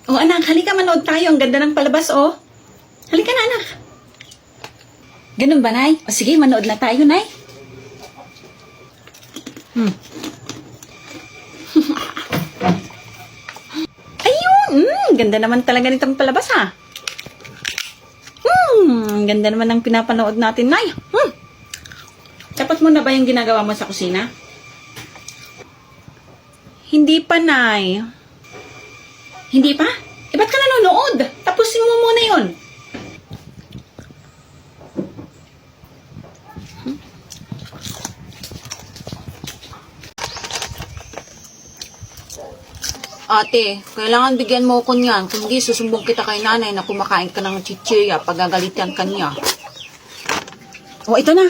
O anak, halika manood tayo. Ang ganda ng palabas, oh. Halika na, anak. Ganun ba, Nay? O sige, manood na tayo, Nay. Ayun! Ganda naman talaga nitong palabas, ha? Ganda naman ng pinapanood natin, Nay. Tapos mo na ba yung ginagawa mo sa kusina? Hindi pa, Nay. Hindi pa? Eh, ba't ka nanonood? Tapusin mo muna yun. Ate, kailangan bigyan mo ko niyan. Kung di, susumbong kita kay nanay na kumakain ka ng chichirya pag gagalitan ka niya. O, ito na.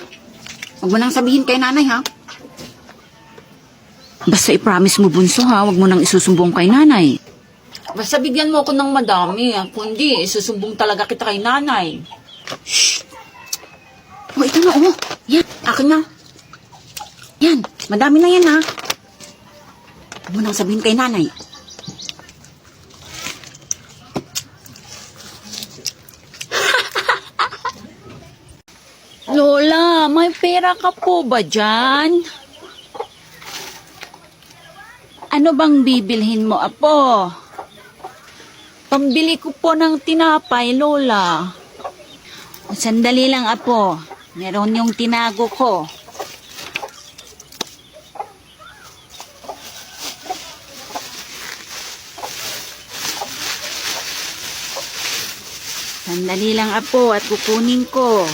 Huwag mo nang sabihin kay nanay, ha? Basta i-promise mo, bunso, ha? Huwag mo nang isusumbong kay nanay. Basta bigyan mo ko ng madami, ha? Kung di, isusumbong talaga kita kay nanay. Shh! O, ito na, oh. Yan, akin na. Yan, madami na yan, ha? Huwag mo nang sabihin kay nanay. Lola, may pera ka po ba dyan? Ano bang bibilhin mo, apo? Pambili ko po ng tinapay, Lola. Sandali lang, apo. Meron yung tinago ko. Sandali lang, apo, at kukunin ko.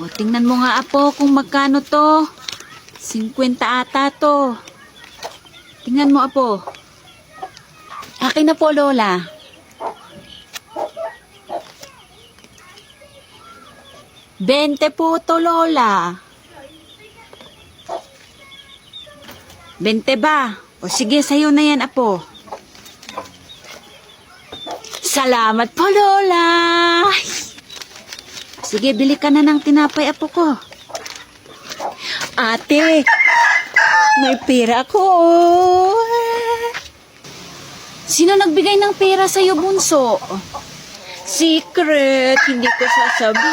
O, tingnan mo nga, apo, kung magkano to. 50 ata to. Tingnan mo, apo. Akin na po, Lola. Bente po to, Lola. 20 ba? O sige, sa'yo na yan, apo. Salamat po, Lola. Sige, bili ka na ng tinapay, apo ko. Ate, may pera ko. Sino nagbigay ng pera sa'yo, bunso? Secret, hindi ko sasabihin.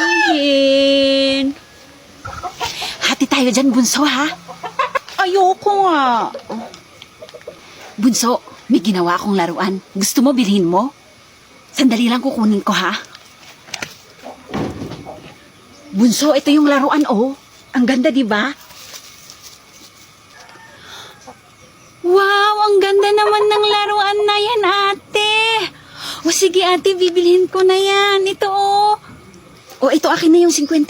Hati tayo dyan, bunso, ha? Ayoko nga. Bunso, may ginawa akong laruan. Gusto mo bilhin mo? Sandali lang kukunin ko, ha? Bunso, ito yung laruan, oh. Ang ganda, di ba? Wow, ang ganda naman ng laruan na yan, ate. O sige, ate, bibilhin ko na yan. Ito, oh. O, ito, akin na yung 50.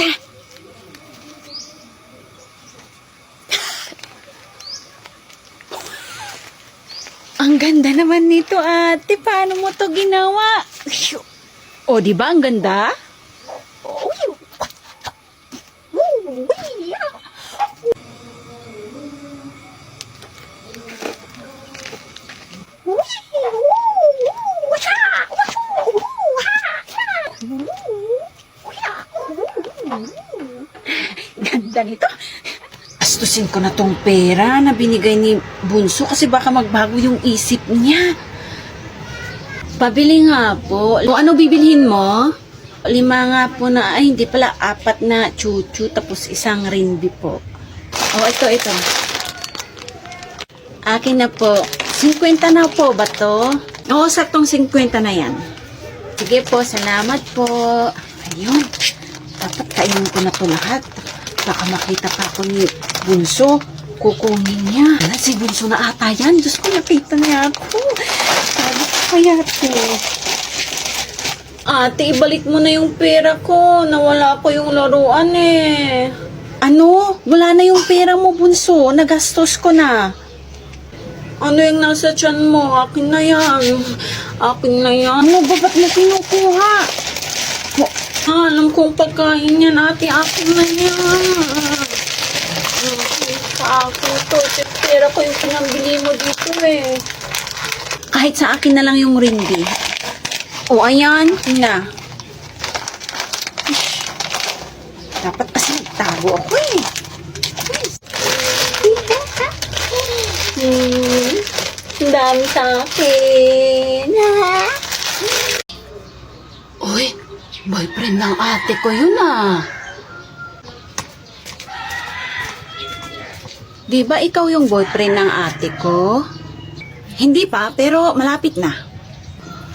Ang ganda naman nito, ate. Paano mo to ginawa? O, di ba ang ganda? Ganda nito. Astusin ko na tong pera na binigay ni Bunso kasi baka magbago yung isip niya. Pabili nga po. O ano bibilhin mo? 5 nga po na, ay hindi pala, 4 na chuchu tapos isang rinbi po. O ito. Akin na po. 50 na po ba to? Oo, saktong 50 na yan. Sige po, salamat po. Ayun. Dapat kainin ko na to lahat. Baka makita pa ako ni Bunso. Kukunin niya. Si Bunso na ata yan. Diyos ko, nakita niya ako. Sabi ko kaya to. Ate, ibalik mo na yung pera ko. Nawala ko yung laruan eh. Ano? Wala na yung pera mo, Bunso. Nagastos ko na. Ano yung nasa tiyan mo? Akin na yan. Akin na yan. Ano ba? Ba't mo kinukuha? Alam kong pagkain yan, ate. Akin na yan. Sa akin to. Pera ko yung pinambili mo dito eh. Kahit sa akin na lang yung ringgit. O, ayan. Na. Dapat kasi nagtago ako eh. Ang dami sa akin. Uy, boyfriend ng ate ko yun ah. Di ba ikaw yung boyfriend ng ate ko? Hindi pa, pero malapit na.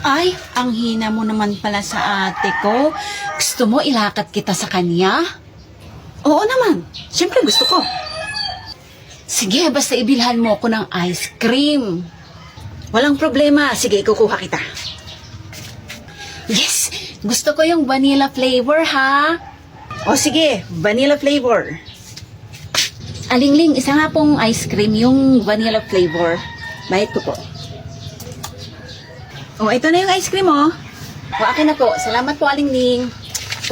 Ay, ang hina mo naman pala sa ate ko. Gusto mo ilakat kita sa kanya? Oo naman. Siyempre gusto ko. Sige, basta ibilhan mo ko ng ice cream. Walang problema. Sige, kukuha kita. Yes! Gusto ko yung vanilla flavor, ha? O sige, vanilla flavor. Alingling, isa nga pong ice cream, yung vanilla flavor. Bayad ko po. O, ito na yung ice cream, oh. O, akin na po. Salamat po, Alingling.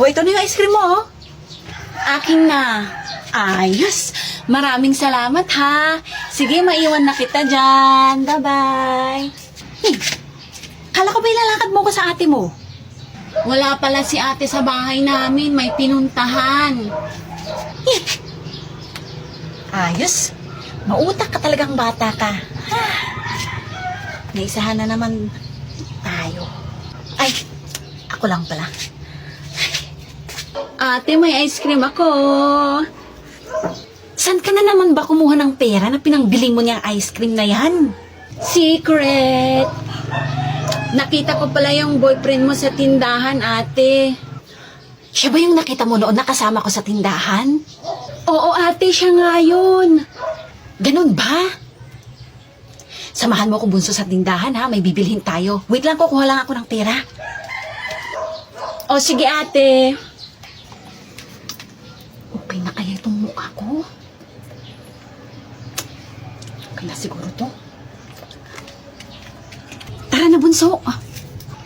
O, ito na yung ice cream, oh. Akin na. Ayos. Maraming salamat, ha. Sige, maiwan na kita dyan. Bye-bye. Kala ko ba ilalakad mo ko sa ate mo? Wala pala si ate sa bahay namin. May pinuntahan. Ayos. Mautak ka talagang bata ka. Ha? Naisahan na naman tayo. Ay, ako lang pala. Ate, may ice cream ako. Saan ka na naman ba kumuha ng pera na pinangbili mo niyang ice cream na yan? Secret! Nakita ko pala yung boyfriend mo sa tindahan, ate. Siya ba yung nakita mo noon nakasama ko sa tindahan? Oo, ate, siya nga yun. Ganun ba? Samahan mo ko bunso sa tindahan, ha? May bibilhin tayo. Wait lang, kukuha lang ako ng pera. O, sige, ate. Okay na kaya itong mukha ko? Okay na siguro to. Tara na, bunso.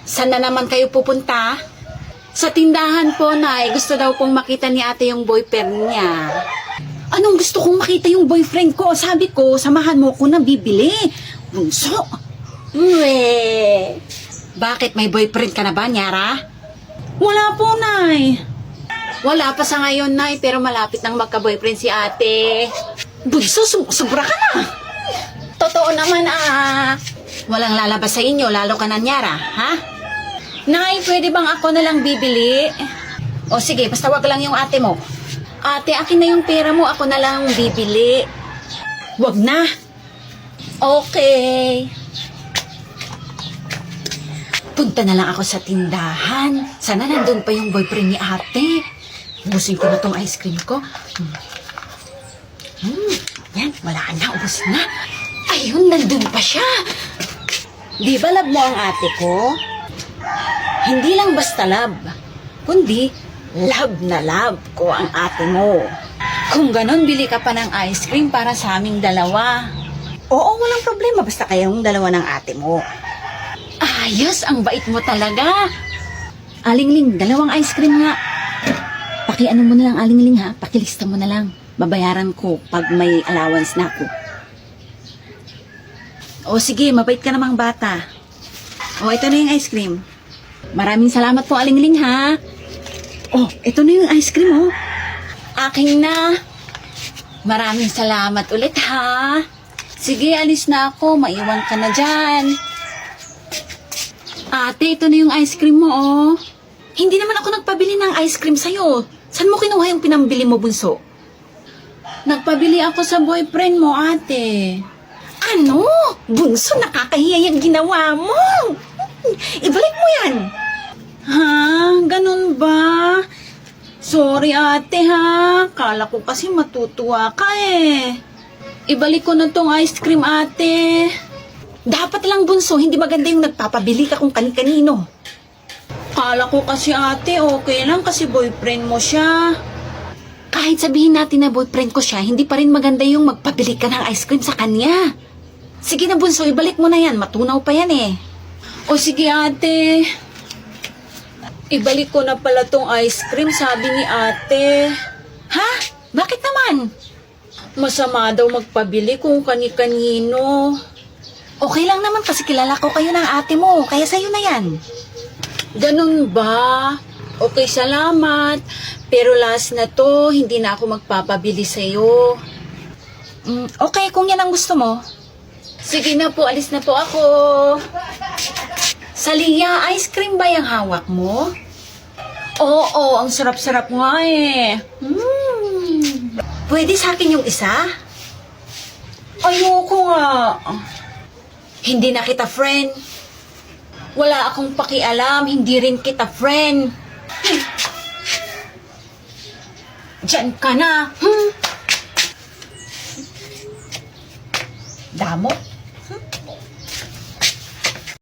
Saan na naman kayo pupunta? Sa tindahan po, Nay. Gusto daw pong makita ni ate yung boyfriend niya. Anong gusto kong makita yung boyfriend ko? Sabi ko, samahan mo ko na bibili. Bunso. Uwe. Bakit? May boyfriend ka na ba, Nyara? Wala po, Nay. Wala pa sa ngayon, Nay. Pero malapit nang magka-boyfriend si ate. Bunso, sobra ka na. Totoo naman, ah. Walang lalabas sa inyo, lalo ka na, Nyara, ha? Nay, pwede bang ako na lang bibili? O sige, basta wag lang yung ate mo. Ate, akin na yung pera mo, ako na lang bibili. Wag na. Okay. Punta na lang ako sa tindahan. Sana nandun pa yung boyfriend ni ate. Ubusin ko na tong ice cream ko. Yan, wala na, ubus na. Ayun, nandun pa siya. Di ba love mo ang ate ko? Hindi lang basta love, kundi love na love ko ang ate mo. Kung ganon, bili ka pa ng ice cream para sa aming dalawa. Oo, walang problema, basta kayong dalawa ng ate mo. Ayos, ang bait mo talaga. Alingling, dalawang ice cream nga. Pakiano mo na lang, Alingling, ha? Pakilista mo na lang. Babayaran ko pag may allowance na ako. O sige, mabait ka namang bata. O, ito na yung ice cream. Maraming salamat po, Alingling, ha? Oh, ito na yung ice cream, oh. Akin na. Maraming salamat ulit, ha? Sige, alis na ako. Maiwan ka na dyan. Ate, ito na yung ice cream mo, oh. Hindi naman ako nagpabili ng ice cream sa'yo. Saan mo kinuha yung pinambili mo, bunso? Nagpabili ako sa boyfriend mo, ate. Ano? Bunso, nakakahiya yung ginawa mo. Ibalik mo yan. Ha? Ganun ba? Sorry, ate, ha? Kala ko kasi matutuwa ka, eh. Ibalik ko na tong ice cream, ate. Dapat lang, bunso, hindi maganda yung nagpapabili ka kung kani-kanino. Kala ko kasi, ate, okay lang kasi boyfriend mo siya. Kahit sabihin natin na boyfriend ko siya, hindi pa rin maganda yung magpabili ka ng ice cream sa kanya. Sige na, bunso, ibalik mo na yan. Matunaw pa yan, eh. O sige, ate. Ibalik ko na pala tong ice cream, sabi ni ate. Ha? Bakit naman? Masama daw magpabili kung kani-kanino. Okay lang naman kasi kilala ko kayo ng ate mo, kaya sa'yo na yan. Ganun ba? Okay, salamat. Pero last na to, hindi na ako magpapabili sa'yo. Okay, kung yan ang gusto mo. Sige na po, alis na po ako. Salia, ice cream ba yung hawak mo? Oo, ang sarap-sarap nga eh. Pwede sa akin yung isa? Ayoko nga. Hindi na kita friend. Wala akong pakialam, hindi rin kita friend. Diyan ka na. Damo.